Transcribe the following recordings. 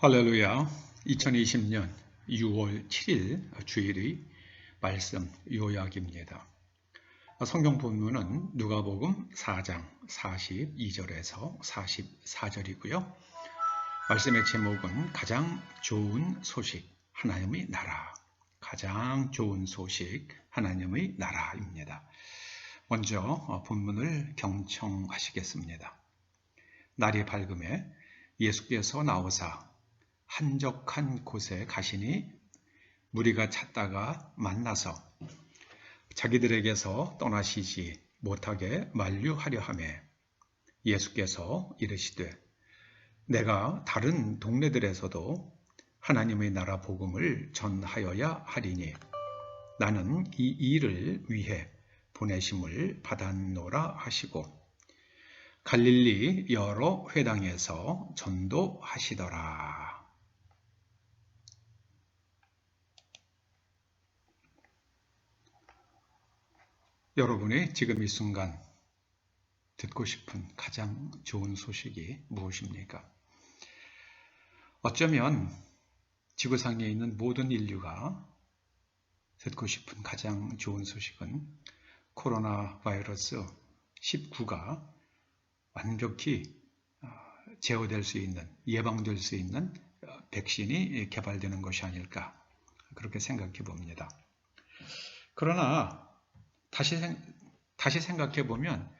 할렐루야. 2020년 6월 7일 주일의 말씀 요약입니다. 성경 본문은 누가복음 4장 42절에서 44절이고요. 말씀의 제목은 가장 좋은 소식, 하나님의 나라. 가장 좋은 소식, 하나님의 나라입니다. 먼저 본문을 경청하시겠습니다. 날이 밝음에 예수께서 나오사 한적한 곳에 가시니 무리가 찾다가 만나서 자기들에게서 떠나시지 못하게 만류하려 하매 예수께서 이르시되 내가 다른 동네들에서도 하나님의 나라 복음을 전하여야 하리니 나는 이 일을 위해 보내심을 받았노라 하시고 갈릴리 여러 회당에서 전도하시더라. 여러분이 지금 이 순간 듣고 싶은 가장 좋은 소식이 무엇입니까? 어쩌면 지구상에 있는 모든 인류가 듣고 싶은 가장 좋은 소식은 코로나 바이러스 19가 완벽히 제어될 수 있는, 예방될 수 있는 백신이 개발되는 것이 아닐까 그렇게 생각해 봅니다. 그러나 다시 생각해 보면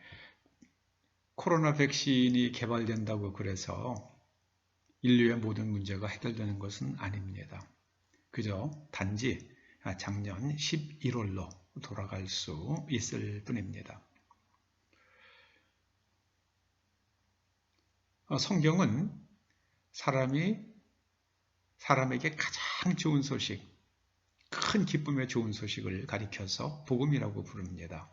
코로나 백신이 개발된다고 그래서 인류의 모든 문제가 해결되는 것은 아닙니다. 그저 단지 작년 11월로 돌아갈 수 있을 뿐입니다. 성경은 사람에게 가장 좋은 소식, 큰 기쁨의 좋은 소식을 가리켜서 복음이라고 부릅니다.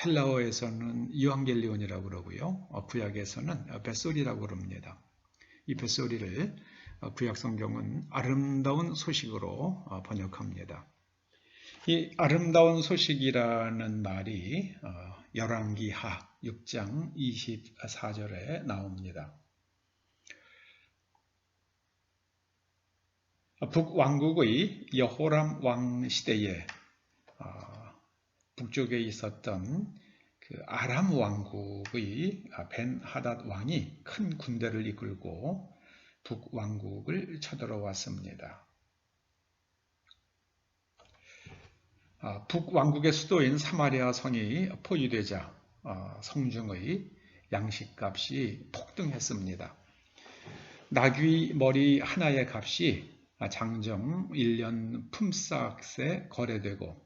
헬라어에서는 이완겔리온이라고 그러고요. 구약에서는 벳소리라고 그럽니다. 이 벳소리를 구약 성경은 아름다운 소식으로 번역합니다. 이 아름다운 소식이라는 말이 열왕기하 6장 24절에 나옵니다. 북왕국의 여호람 왕 시대에 북쪽에 있었던 그 아람 왕국의 벤하닷 왕이 큰 군대를 이끌고 북왕국을 쳐들어왔습니다. 북왕국의 수도인 사마리아 성이 포위되자 성중의 양식값이 폭등했습니다. 나귀 머리 하나의 값이 장정 1년 품삯에 거래되고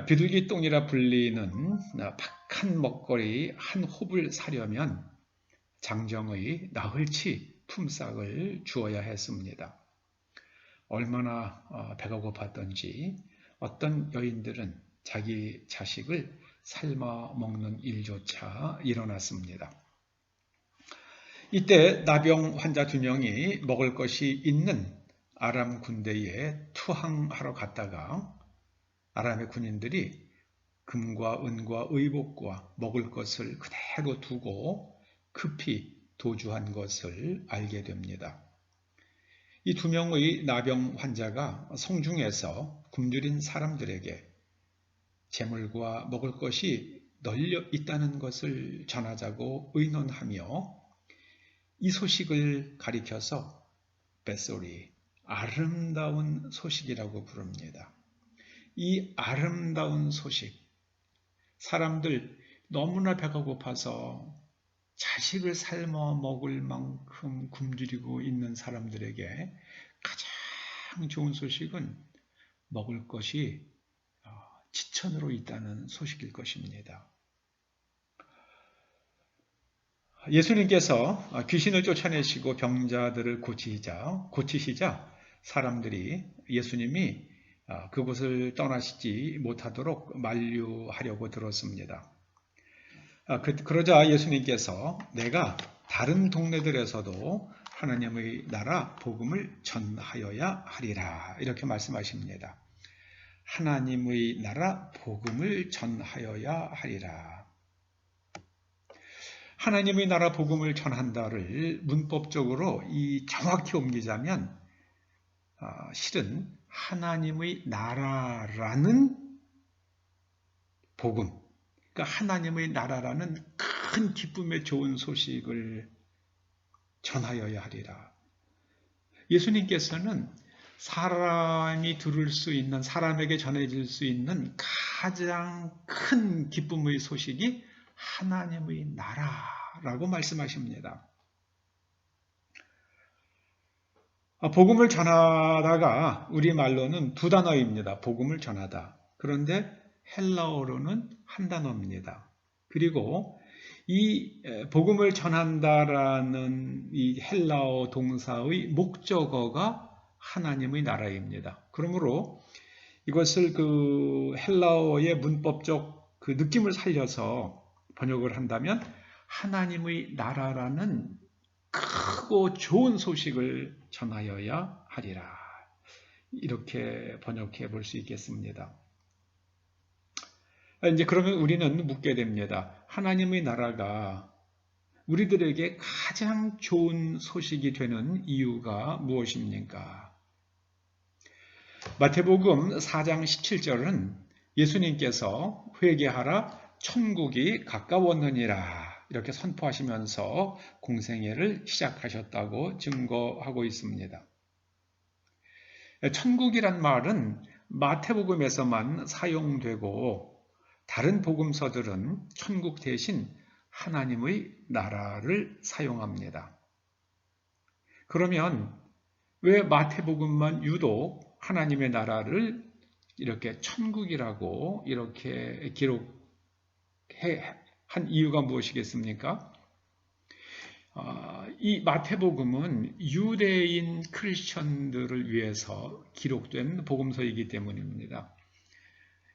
비둘기 똥이라 불리는 박한 먹거리 한 홉을 사려면 장정의 나흘치 품삯을 주어야 했습니다. 얼마나 배가 고팠던지 어떤 여인들은 자기 자식을 삶아 먹는 일조차 일어났습니다. 이때 나병 환자 2명이 먹을 것이 있는 아람 군대에 투항하러 갔다가 아람의 군인들이 금과 은과 의복과 먹을 것을 그대로 두고 급히 도주한 것을 알게 됩니다. 이 2명의 나병 환자가 성중에서 굶주린 사람들에게 재물과 먹을 것이 널려 있다는 것을 전하자고 의논하며 이 소식을 가리켜서 벳소리, 아름다운 소식이라고 부릅니다. 이 아름다운 소식, 사람들 너무나 배가 고파서 자식을 삶아 먹을 만큼 굶주리고 있는 사람들에게 가장 좋은 소식은 먹을 것이 지천으로 있다는 소식일 것입니다. 예수님께서 귀신을 쫓아내시고 병자들을 고치시자 사람들이 예수님이 그곳을 떠나시지 못하도록 만류하려고 들었습니다. 그러자 예수님께서 내가 다른 동네들에서도 하나님의 나라 복음을 전하여야 하리라 이렇게 말씀하십니다. 하나님의 나라 복음을 전하여야 하리라. 하나님의 나라 복음을 전한다를 문법적으로 정확히 옮기자면 실은 하나님의 나라라는 복음, 그러니까 하나님의 나라라는 큰 기쁨의 좋은 소식을 전하여야 하리라. 예수님께서는 사람이 들을 수 있는, 사람에게 전해질 수 있는 가장 큰 기쁨의 소식이 하나님의 나라라고 말씀하십니다. 복음을 전하다가 우리말로는 두 단어입니다. 복음을 전하다. 그런데 헬라어로는 한 단어입니다. 그리고 이 복음을 전한다라는 이 헬라어 동사의 목적어가 하나님의 나라입니다. 그러므로 이것을 그 헬라어의 문법적 그 느낌을 살려서 번역을 한다면 하나님의 나라라는 크고 좋은 소식을 전하여야 하리라. 이렇게 번역해 볼 수 있겠습니다. 이제 그러면 우리는 묻게 됩니다. 하나님의 나라가 우리들에게 가장 좋은 소식이 되는 이유가 무엇입니까? 마태복음 4장 17절은 예수님께서 회개하라 천국이 가까웠느니라 이렇게 선포하시면서 공생애를 시작하셨다고 증거하고 있습니다. 천국이란 말은 마태복음에서만 사용되고 다른 복음서들은 천국 대신 하나님의 나라를 사용합니다. 그러면 왜 마태복음만 유독 하나님의 나라를 이렇게 천국이라고 이렇게 기록한 이유가 무엇이겠습니까? 이 마태복음은 유대인 크리스천들을 위해서 기록된 복음서이기 때문입니다.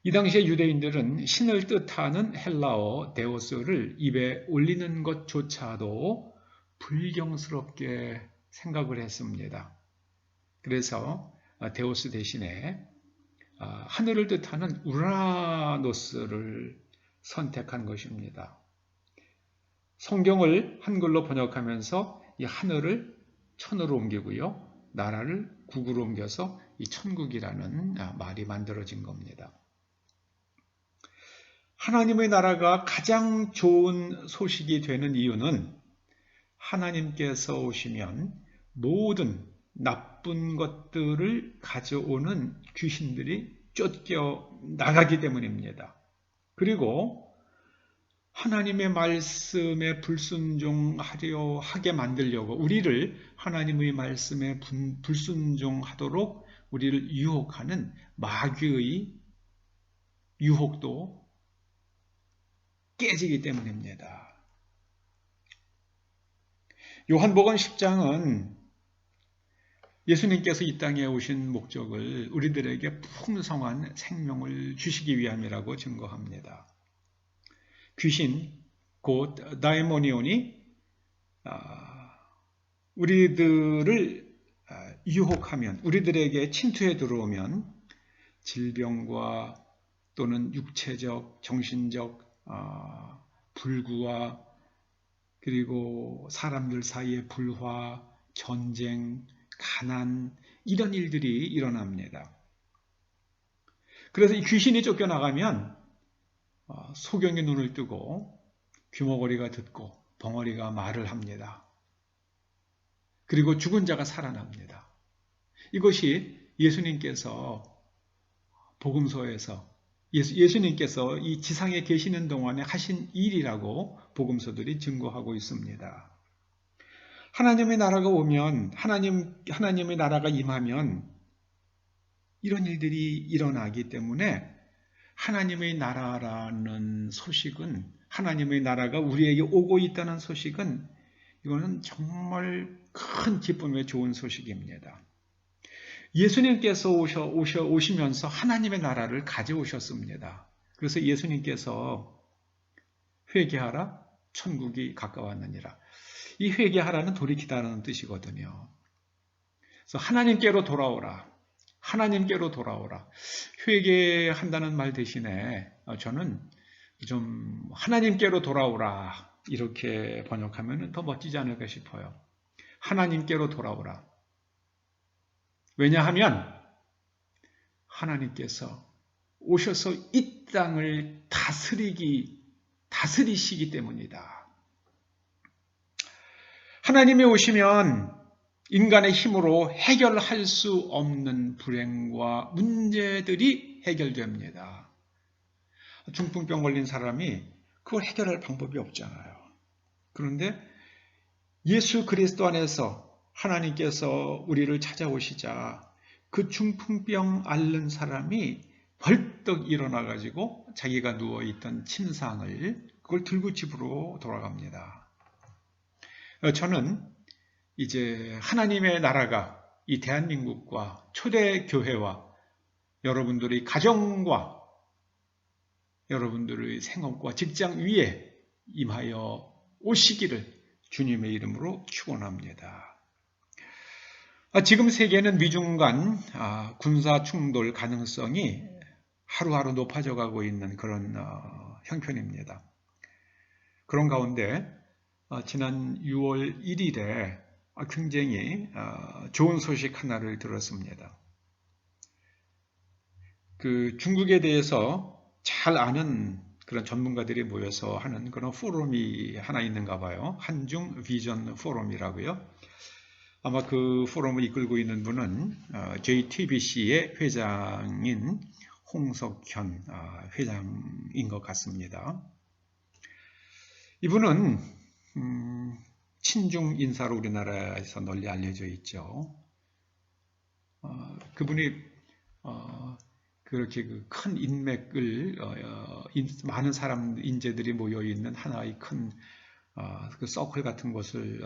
이 당시에 유대인들은 신을 뜻하는 헬라어 데오스를 입에 올리는 것조차도 불경스럽게 생각을 했습니다. 그래서 데오스 대신에 하늘을 뜻하는 우라노스를 선택한 것입니다. 성경을 한글로 번역하면서 이 하늘을 천으로 옮기고요. 나라를 국으로 옮겨서 이 천국이라는 말이 만들어진 겁니다. 하나님의 나라가 가장 좋은 소식이 되는 이유는 하나님께서 오시면 모든 나쁜 것들을 가져오는 귀신들이 쫓겨 나가기 때문입니다. 그리고 하나님의 말씀에 불순종하려 하게 만들려고 우리를 하나님의 말씀에 불순종하도록 우리를 유혹하는 마귀의 유혹도 깨지기 때문입니다. 요한복음 10장은 예수님께서 이 땅에 오신 목적을 우리들에게 풍성한 생명을 주시기 위함이라고 증거합니다. 귀신, 곧 다이모니온이 우리들을 유혹하면, 우리들에게 침투해 들어오면 질병과 또는 육체적, 정신적 불구와 그리고 사람들 사이의 불화, 전쟁, 가난 이런 일들이 일어납니다. 그래서 이 귀신이 쫓겨나가면 소경이 눈을 뜨고 귀머거리가 듣고 벙어리가 말을 합니다. 그리고 죽은 자가 살아납니다. 이것이 예수님께서 복음서에서 예수님께서 이 지상에 계시는 동안에 하신 일이라고 복음서들이 증거하고 있습니다. 하나님의 나라가 오면, 하나님의 나라가 임하면 이런 일들이 일어나기 때문에 하나님의 나라라는 소식은, 하나님의 나라가 우리에게 오고 있다는 소식은 이거는 정말 큰 기쁨의 좋은 소식입니다. 예수님께서 오시면서 하나님의 나라를 가져오셨습니다. 그래서 예수님께서 회개하라, 천국이 가까웠느니라. 이 회개하라는 돌이키다라는 뜻이거든요. 그래서 하나님께로 돌아오라. 하나님께로 돌아오라. 회개한다는 말 대신에 저는 좀 하나님께로 돌아오라. 이렇게 번역하면 더 멋지지 않을까 싶어요. 하나님께로 돌아오라. 왜냐하면 하나님께서 오셔서 이 땅을 다스리시기 때문이다. 하나님이 오시면 인간의 힘으로 해결할 수 없는 불행과 문제들이 해결됩니다. 중풍병 걸린 사람이 그걸 해결할 방법이 없잖아요. 그런데 예수 그리스도 안에서 하나님께서 우리를 찾아오시자 그 중풍병 앓는 사람이 벌떡 일어나가지고 자기가 누워있던 침상을 그걸 들고 집으로 돌아갑니다. 저는 이제 하나님의 나라가 이 대한민국과 초대교회와 여러분들의 가정과 여러분들의 생업과 직장 위에 임하여 오시기를 주님의 이름으로 축원합니다. 지금 세계는 미중 간 군사 충돌 가능성이 하루하루 높아져 가고 있는 그런 형편입니다. 그런 가운데 지난 6월 1일에 굉장히 좋은 소식 하나를 들었습니다. 그 중국에 대해서 잘 아는 그런 전문가들이 모여서 하는 그런 포럼이 하나 있는가 봐요. 한중 비전 포럼이라고요. 아마 그 포럼을 이끌고 있는 분은 JTBC의 회장인 홍석현 회장인 것 같습니다. 이분은 친중 인사로 우리나라에서 널리 알려져 있죠. 그분이 그렇게 큰 인맥을 많은 사람 인재들이 모여 있는 하나의 큰 그 서클 같은 것을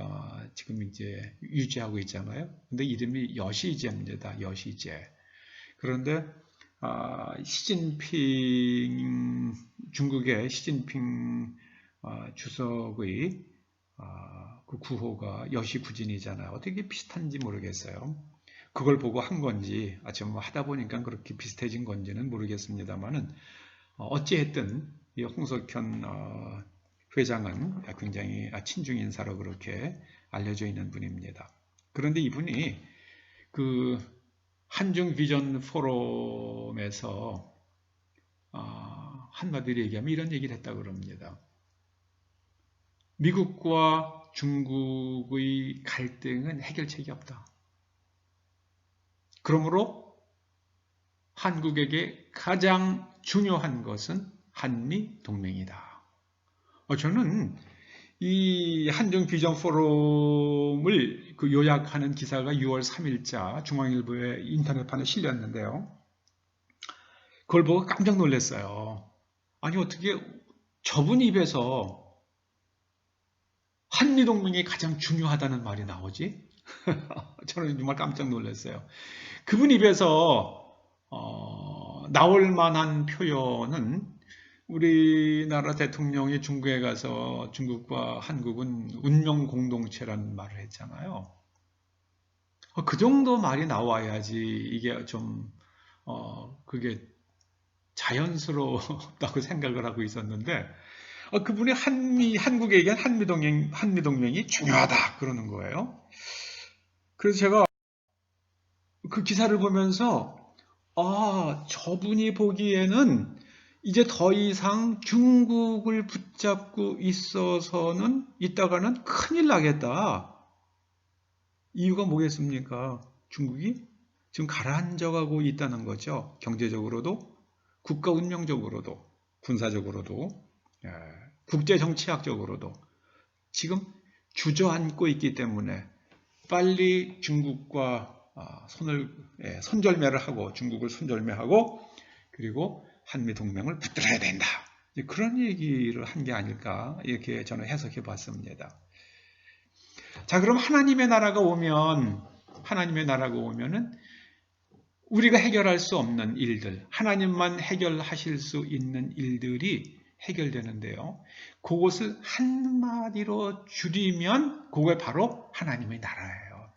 지금 이제 유지하고 있잖아요. 근데 이름이 여시제입니다. 여시제. 그런데 중국의 시진핑 주석의 그 구호가 여시구진이잖아요. 어떻게 비슷한지 모르겠어요. 그걸 보고 한 건지, 좀 하다 보니까 그렇게 비슷해진 건지는 모르겠습니다만은, 어찌했든, 이 홍석현 회장은 굉장히 친중 인사로 그렇게 알려져 있는 분입니다. 그런데 이분이 그 한중 비전 포럼에서 한마디로 얘기하면 이런 얘기를 했다고 그럽니다. 미국과 중국의 갈등은 해결책이 없다. 그러므로 한국에게 가장 중요한 것은 한미 동맹이다. 저는 이 한중 비전 포럼을 그 요약하는 기사가 6월 3일자 중앙일보의 인터넷판에 실렸는데요. 그걸 보고 깜짝 놀랐어요. 아니 어떻게 저분 입에서 한미동맹이 가장 중요하다는 말이 나오지? 저는 정말 깜짝 놀랐어요. 그분 입에서 나올 만한 표현은 우리나라 대통령이 중국에 가서 중국과 한국은 운명 공동체라는 말을 했잖아요. 그 정도 말이 나와야지 이게 좀 그게 자연스럽다고 생각을 하고 있었는데 그분이 한국에겐 한미동맹이 중요하다 그러는 거예요. 그래서 제가 그 기사를 보면서 저분이 보기에는 이제 더 이상 중국을 붙잡고 있어서는 있다가는 큰일 나겠다. 이유가 뭐겠습니까? 중국이 지금 가라앉아가고 있다는 거죠. 경제적으로도, 국가 운명적으로도, 군사적으로도, 국제정치학적으로도 지금 주저앉고 있기 때문에 빨리 중국과 손절매를 하고 중국을 손절매하고 그리고 한미동맹을 붙들어야 된다. 그런 얘기를 한 게 아닐까 이렇게 저는 해석해 봤습니다. 자, 그럼 하나님의 나라가 오면은 우리가 해결할 수 없는 일들, 하나님만 해결하실 수 있는 일들이 해결되는데요. 그것을 한마디로 줄이면 그게 바로 하나님의 나라예요.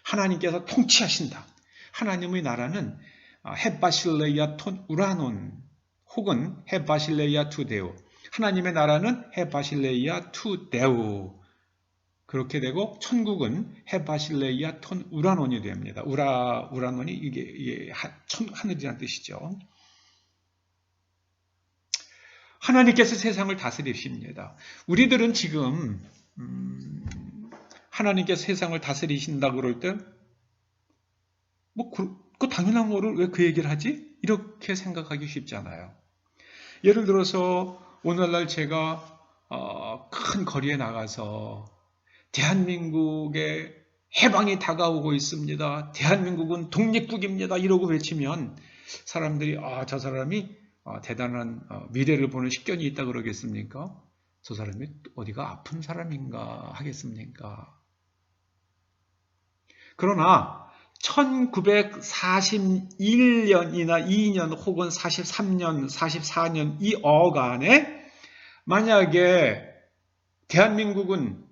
하나님께서 통치하신다. 하나님의 나라는 햇바실레이아 톤 우라논 혹은 햇바실레이아 투데오, 하나님의 나라는 헤바실레이아 투 데우. 그렇게 되고 천국은 헤바실레이아 톤 우라논이 됩니다. 우라논이 이게 하늘이라는 뜻이죠. 하나님께서 세상을 다스리십니다. 우리들은 지금 하나님께서 세상을 다스리신다 그럴 때 그 당연한 거를 왜 그 얘기를 하지? 이렇게 생각하기 쉽잖아요. 예를 들어서 오늘날 제가 큰 거리에 나가서 대한민국의 해방이 다가오고 있습니다. 대한민국은 독립국입니다. 이러고 외치면 사람들이 저 사람이 대단한 미래를 보는 식견이 있다 그러겠습니까? 저 사람이 어디가 아픈 사람인가 하겠습니까? 그러나 1941년이나 2년 혹은 43년, 44년 이 어간에 만약에 대한민국은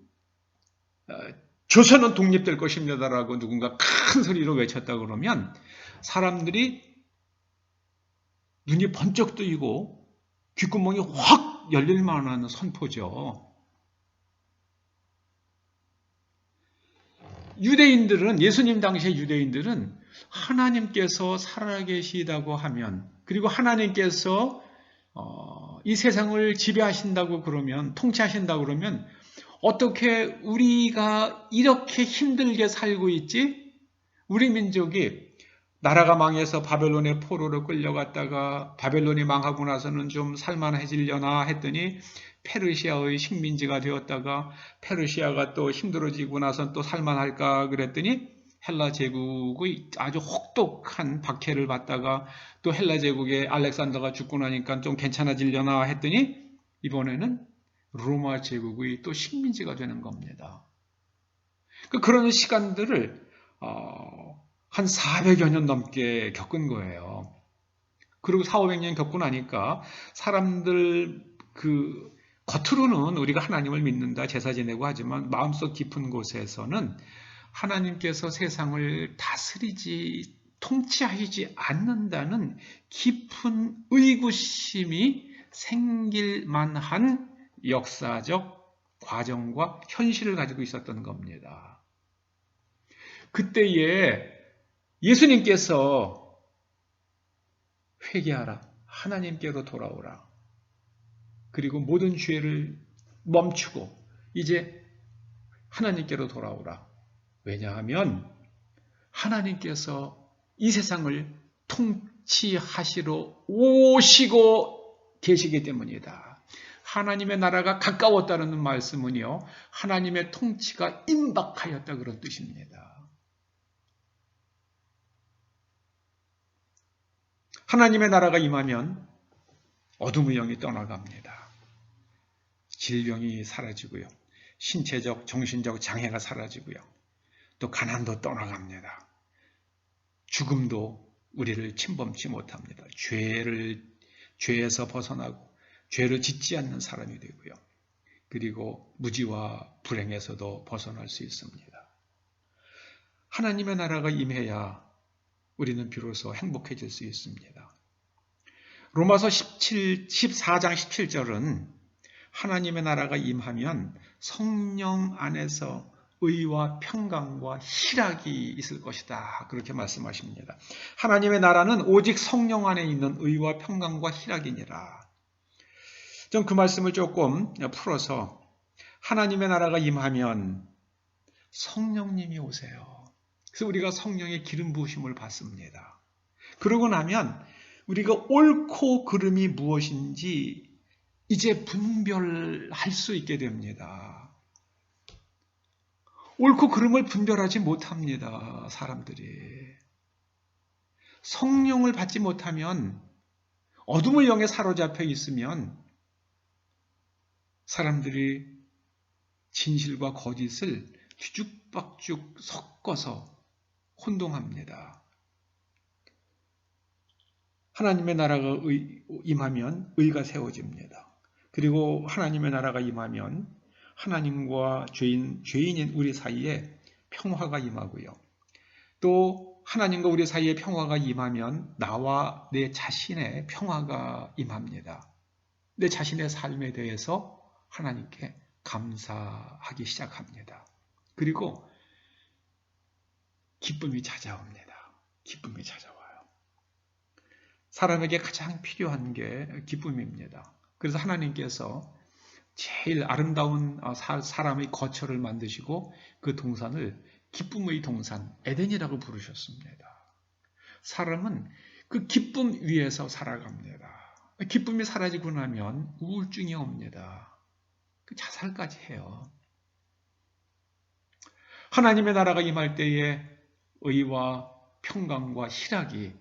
조선은 독립될 것입니다라고 누군가 큰 소리로 외쳤다 그러면 사람들이 눈이 번쩍 뜨이고 귓구멍이 확 열릴 만한 선포죠. 유대인들은 예수님 당시의 유대인들은 하나님께서 살아계시다고 하면 그리고 하나님께서 이 세상을 지배하신다고 그러면 통치하신다고 그러면 어떻게 우리가 이렇게 힘들게 살고 있지? 우리 민족이 나라가 망해서 바벨론의 포로로 끌려갔다가 바벨론이 망하고 나서는 좀 살만해지려나 했더니 페르시아의 식민지가 되었다가 페르시아가 또 힘들어지고 나선 또 살만할까 그랬더니 헬라 제국의 아주 혹독한 박해를 받다가 또 헬라 제국의 알렉산더가 죽고 나니까 좀 괜찮아지려나 했더니 이번에는 로마 제국의 또 식민지가 되는 겁니다. 그런 시간들을 한 400여 년 넘게 겪은 거예요. 그리고 400~500년 겪고 나니까 사람들 겉으로는 우리가 하나님을 믿는다, 제사 지내고 하지만 마음속 깊은 곳에서는 하나님께서 세상을 다스리지, 통치하시지 않는다는 깊은 의구심이 생길 만한 역사적 과정과 현실을 가지고 있었던 겁니다. 그때에 예수님께서 회개하라, 하나님께로 돌아오라. 그리고 모든 죄를 멈추고 이제 하나님께로 돌아오라. 왜냐하면 하나님께서 이 세상을 통치하시러 오시고 계시기 때문이다. 하나님의 나라가 가까웠다는 말씀은요, 하나님의 통치가 임박하였다 그런 뜻입니다. 하나님의 나라가 임하면 어둠의 영이 떠나갑니다. 질병이 사라지고요. 신체적, 정신적 장애가 사라지고요. 또 가난도 떠나갑니다. 죽음도 우리를 침범치 못합니다. 죄에서 벗어나고 죄를 짓지 않는 사람이 되고요. 그리고 무지와 불행에서도 벗어날 수 있습니다. 하나님의 나라가 임해야 우리는 비로소 행복해질 수 있습니다. 로마서 14장 17절은 하나님의 나라가 임하면 성령 안에서 의와 평강과 희락이 있을 것이다. 그렇게 말씀하십니다. 하나님의 나라는 오직 성령 안에 있는 의와 평강과 희락이니라. 좀 그 말씀을 조금 풀어서 하나님의 나라가 임하면 성령님이 오세요. 그래서 우리가 성령의 기름 부으심을 받습니다. 그러고 나면 우리가 옳고 그름이 무엇인지 이제 분별할 수 있게 됩니다. 옳고 그름을 분별하지 못합니다. 사람들이. 성령을 받지 못하면 어둠의 영에 사로잡혀 있으면 사람들이 진실과 거짓을 뒤죽박죽 섞어서 혼동합니다. 하나님의 나라가 임하면 의가 세워집니다. 그리고 하나님의 나라가 임하면 하나님과 죄인인 우리 사이에 평화가 임하고요. 또 하나님과 우리 사이에 평화가 임하면 나와 내 자신의 평화가 임합니다. 내 자신의 삶에 대해서 하나님께 감사하기 시작합니다. 그리고 기쁨이 찾아옵니다. 기쁨이 찾아와요. 사람에게 가장 필요한 게 기쁨입니다. 그래서 하나님께서 제일 아름다운 사람의 거처를 만드시고 그 동산을 기쁨의 동산, 에덴이라고 부르셨습니다. 사람은 그 기쁨 위에서 살아갑니다. 기쁨이 사라지고 나면 우울증이 옵니다. 자살까지 해요. 하나님의 나라가 임할 때에 의와 평강과 희락이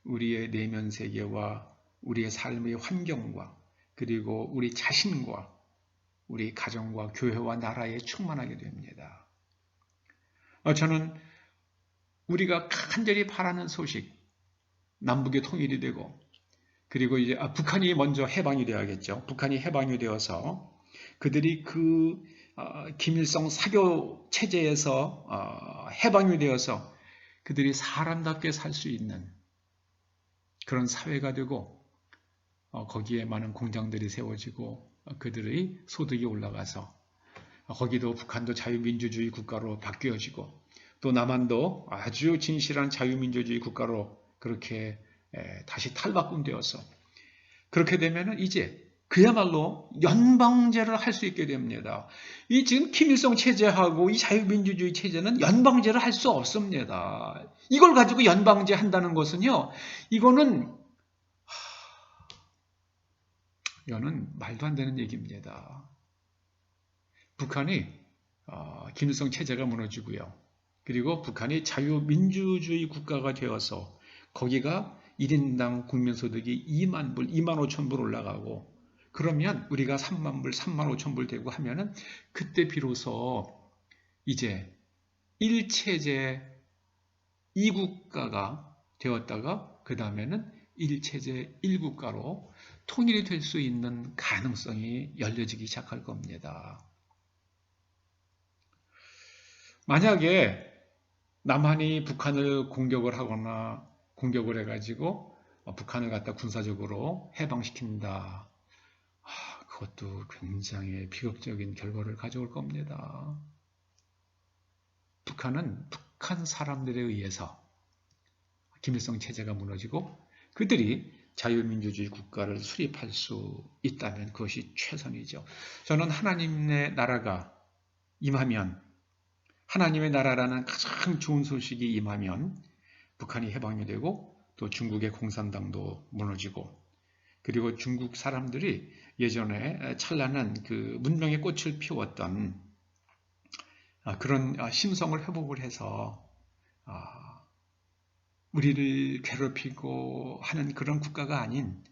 우리의 내면 세계와 우리의 삶의 환경과 그리고 우리 자신과 우리 가정과 교회와 나라에 충만하게 됩니다. 저는 우리가 간절히 바라는 소식, 남북의 통일이 되고 그리고 이제 북한이 먼저 해방이 되어야겠죠. 북한이 해방이 되어서 그들이 그 김일성 사교 체제에서 해방이 되어서 그들이 사람답게 살 수 있는 그런 사회가 되고 거기에 많은 공장들이 세워지고 그들의 소득이 올라가서 거기도 북한도 자유민주주의 국가로 바뀌어지고 또 남한도 아주 진실한 자유민주주의 국가로 그렇게 다시 탈바꿈되어서 그렇게 되면은 이제 그야말로 연방제를 할 수 있게 됩니다. 이 지금 김일성 체제하고 이 자유민주주의 체제는 연방제를 할 수 없습니다. 이걸 가지고 연방제 한다는 것은요, 이거는 말도 안 되는 얘기입니다. 북한이 김일성 체제가 무너지고요. 그리고 북한이 자유민주주의 국가가 되어서 거기가 1인당 국민소득이 2만 불, 2만 5천 불 올라가고 그러면 우리가 3만 불, 3만 5천 불 되고 하면은 그때 비로소 이제 1체제 2국가가 되었다가 그 다음에는 1체제 1국가로 통일이 될 수 있는 가능성이 열려지기 시작할 겁니다. 만약에 남한이 북한을 공격을 하거나 공격을 해가지고 북한을 갖다 군사적으로 해방시킨다. 그것도 굉장히 비극적인 결과를 가져올 겁니다. 북한은 북한 사람들에 의해서 김일성 체제가 무너지고 그들이 자유민주주의 국가를 수립할 수 있다면 그것이 최선이죠. 저는 하나님의 나라가 임하면 하나님의 나라라는 가장 좋은 소식이 임하면 북한이 해방이 되고 또 중국의 공산당도 무너지고 그리고 중국 사람들이 예전에 찬란한 그 문명의 꽃을 피웠던 그런 심성을 회복을 해서 우리를 괴롭히고 하는 그런 국가가 아닌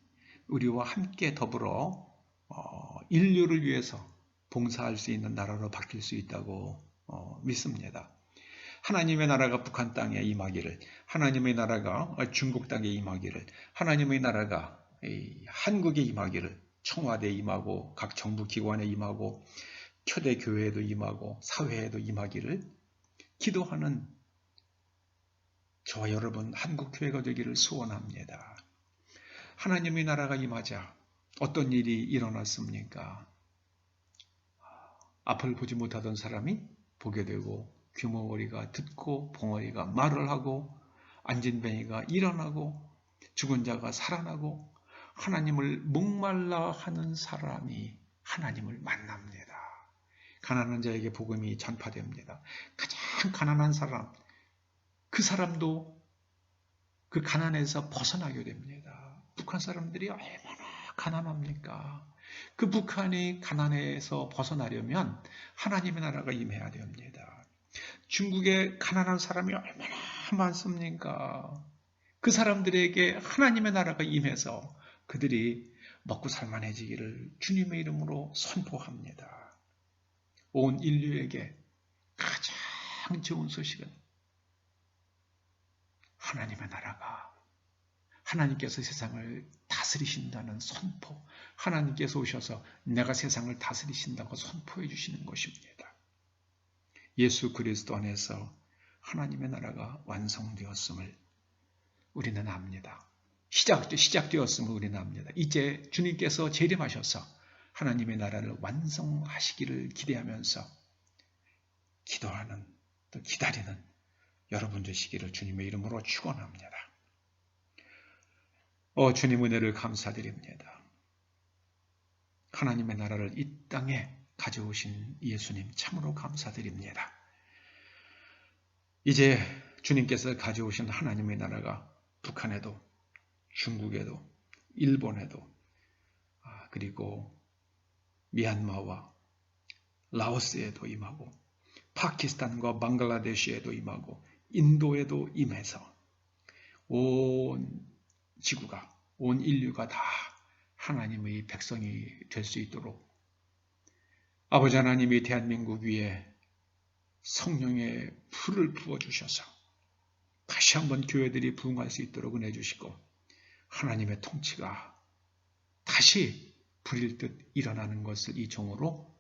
우리와 함께 더불어 인류를 위해서 봉사할 수 있는 나라로 바뀔 수 있다고 믿습니다. 하나님의 나라가 북한 땅에 임하기를, 하나님의 나라가 중국 땅에 임하기를, 하나님의 나라가 한국에 임하기를, 청와대에 임하고 각 정부 기관에 임하고 초대 교회에도 임하고 사회에도 임하기를 기도하는 저와 여러분 한국교회가 되기를 소원합니다. 하나님의 나라가 임하자 어떤 일이 일어났습니까? 앞을 보지 못하던 사람이 보게 되고 귀머거리가 듣고 봉어리가 말을 하고 앉은 뱅이가 일어나고 죽은 자가 살아나고 하나님을 목말라 하는 사람이 하나님을 만납니다. 가난한 자에게 복음이 전파됩니다. 가장 가난한 사람, 그 사람도 그 가난에서 벗어나게 됩니다. 북한 사람들이 얼마나 가난합니까? 그 북한이 가난에서 벗어나려면 하나님의 나라가 임해야 됩니다. 중국에 가난한 사람이 얼마나 많습니까? 그 사람들에게 하나님의 나라가 임해서 그들이 먹고 살만해지기를 주님의 이름으로 선포합니다. 온 인류에게 가장 좋은 소식은 하나님의 나라가 하나님께서 세상을 다스리신다는 선포, 하나님께서 오셔서 내가 세상을 다스리신다고 선포해 주시는 것입니다. 예수 그리스도 안에서 하나님의 나라가 완성되었음을 우리는 압니다. 시작되었음을 우리는 압니다. 이제 주님께서 재림하셔서 하나님의 나라를 완성하시기를 기대하면서 기도하는, 또 기다리는 여러분 되시기를 주님의 이름으로 축원합니다. 주님 은혜를 감사드립니다. 하나님의 나라를 이 땅에 가져오신 예수님 참으로 감사드립니다. 이제 주님께서 가져오신 하나님의 나라가 북한에도, 중국에도, 일본에도, 그리고 미얀마와 라오스에도 임하고, 파키스탄과 방글라데시에도 임하고, 인도에도 임해서 온 지구가, 온 인류가 다 하나님의 백성이 될 수 있도록 아버지 하나님이 대한민국 위에 성령의 불을 부어주셔서 다시 한번 교회들이 부흥할 수 있도록 은혜 주시고 하나님의 통치가 다시 불일 듯 일어나는 것을 이 종으로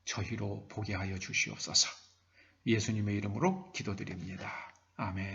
저희로 보게 하여 주시옵소서. 예수님의 이름으로 기도드립니다. 아멘.